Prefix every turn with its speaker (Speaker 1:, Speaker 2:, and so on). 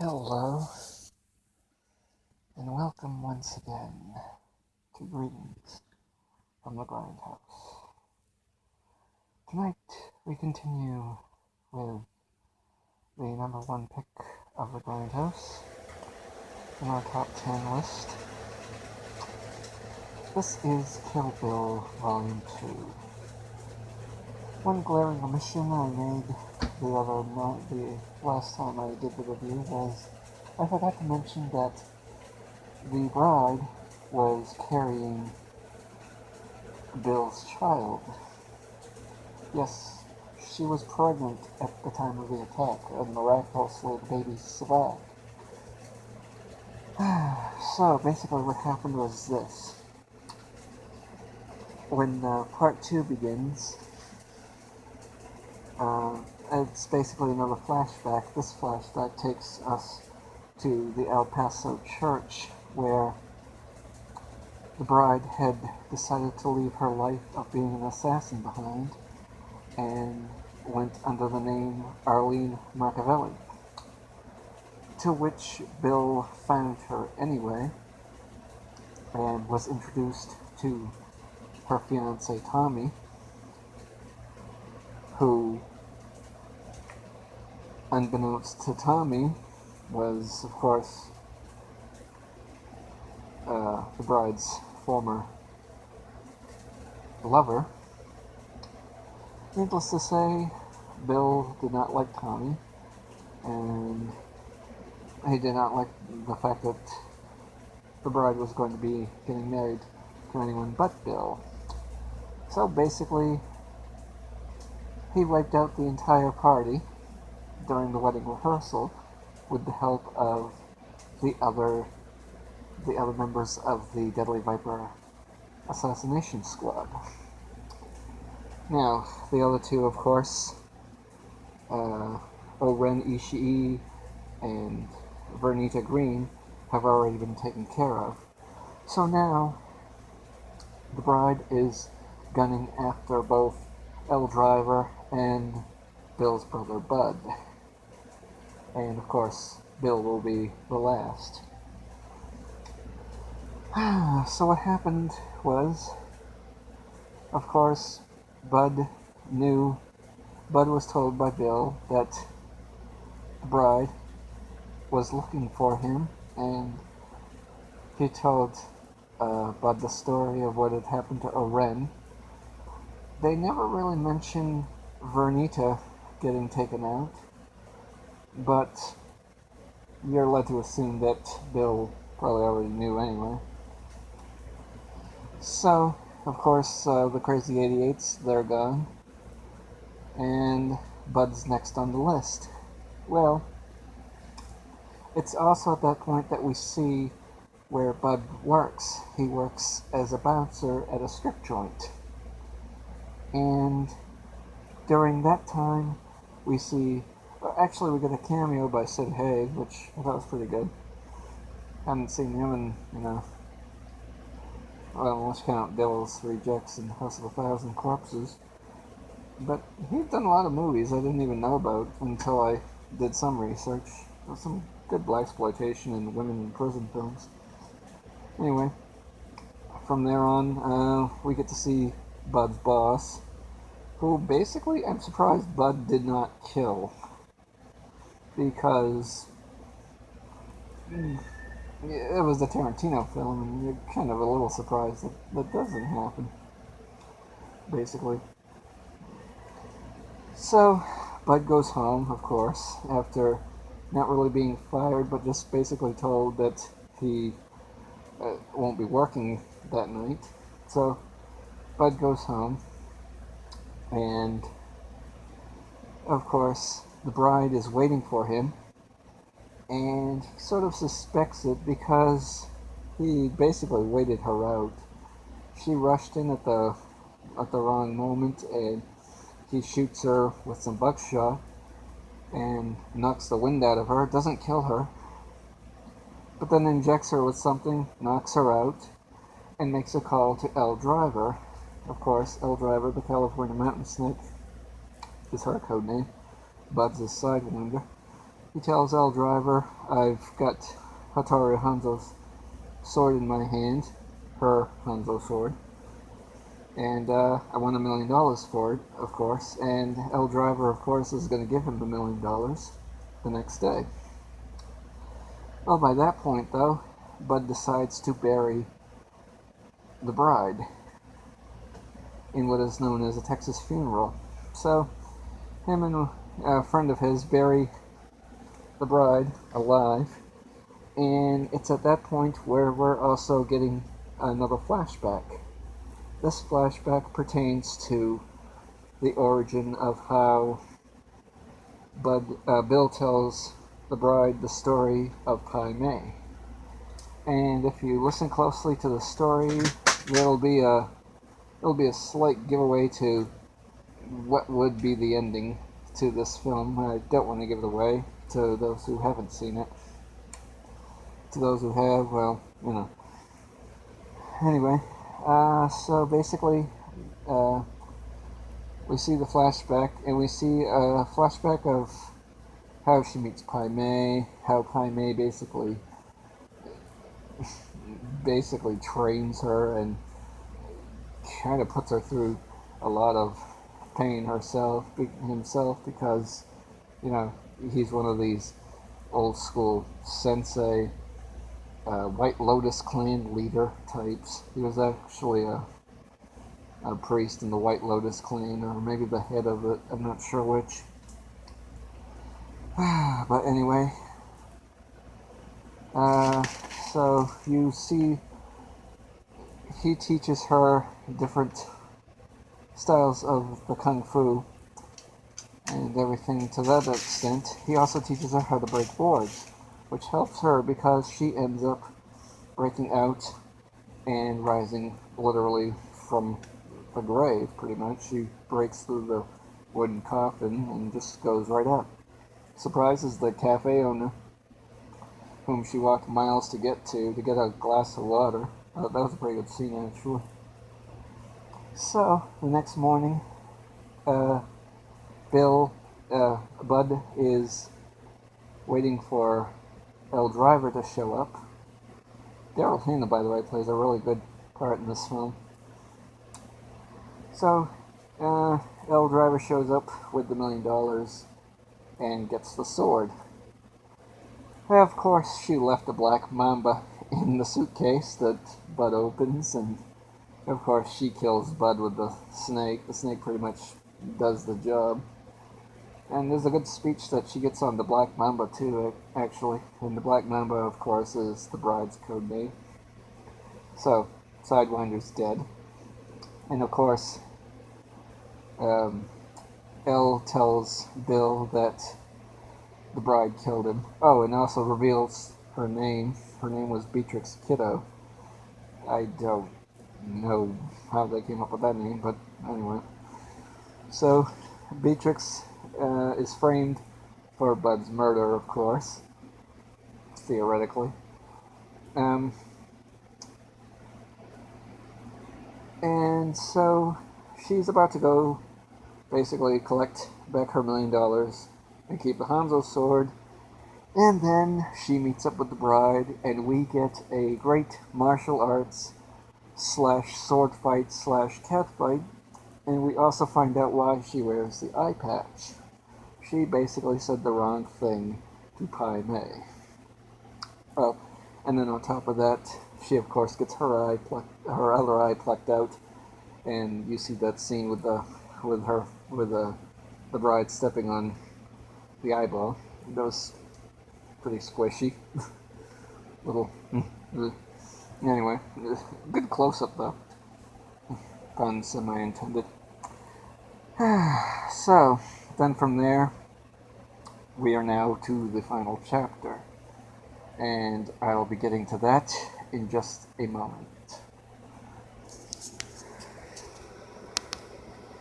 Speaker 1: Hello, and welcome once again to Greetings from the Grindhouse. Tonight we continue with the number one pick of the Grindhouse in our top 10 list. This is Kill Bill Volume 2. One glaring omission I made the last time I did the review was I forgot to mention that the bride was carrying Bill's child. Yes, she was pregnant at the time of the attack, and miraculously the baby survived. So basically what happened was this. When part 2 begins, it's basically another flashback. This flashback takes us to the El Paso church, where the bride had decided to leave her life of being an assassin behind and went under the name Arlene Marcavelli, to which Bill found her anyway and was introduced to her fiancé Tommy, who, unbeknownst to Tommy, was, of course, the bride's former lover. Needless to say, Bill did not like Tommy, and he did not like the fact that the bride was going to be getting married to anyone but Bill. So basically, he wiped out the entire party during the wedding rehearsal with the help of the other members of the Deadly Viper assassination squad. Now, the other two, of course, Oren Ishii and Vernita Green, have already been taken care of. So now, the bride is gunning after both El Driver and Bill's brother Bud. And of course, Bill will be the last. So what happened was, of course, Bud was told by Bill that the bride was looking for him, and he told Bud the story of what had happened to Oren. They never really mention Vernita getting taken out, but you're led to assume that Bill probably already knew anyway. So, of course, the Crazy 88s, they're gone, and Bud's next on the list. Well, it's also at that point that we see where Bud works. He works as a bouncer at a strip joint. And during that time, we see... Actually, we get a cameo by Sid Haig, which I thought was pretty good. Haven't seen him in, well, let's count Devil's Rejects and House of a Thousand Corpses. But he's done a lot of movies I didn't even know about until I did some research. There's some good blaxploitation and women in prison films. Anyway, from there on, we get to see Bud's boss, who basically, I'm surprised Bud did not kill, because it was a Tarantino film, and you're kind of a little surprised that that doesn't happen, basically. So, Bud goes home, of course, after not really being fired, but just basically told that he won't be working that night. So, Bud goes home, and, of course, the bride is waiting for him, and he sort of suspects it because he basically waited her out. She rushed in at the wrong moment, and he shoots her with some buckshot and knocks the wind out of her. Doesn't kill her, but then injects her with something, knocks her out, and makes a call to El Driver. Of course, El Driver, the California Mountain Snake, is her code name. Bud's his sidewinder. He tells L Driver, I've got Hattori Hanzo's sword in my hand, her Hanzo sword, and I won $1,000,000 for it, of course, and L Driver, of course, is going to give him the $1,000,000 the next day. Well, by that point, though, Bud decides to bury the bride in what is known as a Texas funeral. So, him and a friend of his bury the bride alive, and it's at that point where we're also getting another flashback. This flashback pertains to the origin of how Bill tells the bride the story of Pai Mei. And if you listen closely to the story, there'll be a slight giveaway to what would be the ending to this film. I don't want to give it away to those who haven't seen it. To those who have, well, you know. Anyway, so basically, we see the flashback, and we see a flashback of how she meets Pai Mei, how Pai Mei basically trains her and kind of puts her through a lot of pain himself, because, you know, he's one of these old school sensei, White Lotus clan leader types. He was actually a priest in the White Lotus clan, or maybe the head of it, I'm not sure which. But anyway, so you see he teaches her different styles of the Kung Fu and everything to that extent. He also teaches her how to break boards, which helps her because she ends up breaking out and rising literally from the grave, pretty much. She breaks through the wooden coffin and just goes right up. Surprises the cafe owner, whom she walked miles to get a glass of water. That was a pretty good scene, actually. So, the next morning, Bud is waiting for L Driver to show up. Daryl Hannah, by the way, plays a really good part in this film. So, L Driver shows up with the $1,000,000 and gets the sword. Of course, she left a black mamba in the suitcase that Bud opens, and of course she kills Bud with the snake. The snake pretty much does the job. And there's a good speech that she gets on the Black Mamba too, actually. And the Black Mamba, of course, is the bride's code name. So, Sidewinder's dead. And of course, Elle tells Bill that the bride killed him. Oh, and also reveals her name. Her name was Beatrix Kiddo. I don't know how they came up with that name, but anyway. So, Beatrix is framed for Bud's murder, of course, theoretically. And so she's about to go basically collect back her $1,000,000 and keep the Hanzo sword. And then she meets up with the bride, and we get a great martial arts / sword fight / cat fight. And we also find out why she wears the eye patch. She basically said the wrong thing to Pai Mei. Oh, and then on top of that, she of course gets her other eye plucked out, and you see that scene with the bride stepping on the eyeball. That was pretty squishy. Little. Anyway, good close-up though. Pun semi-intended. So, then from there, we are now to the final chapter. And I'll be getting to that in just a moment.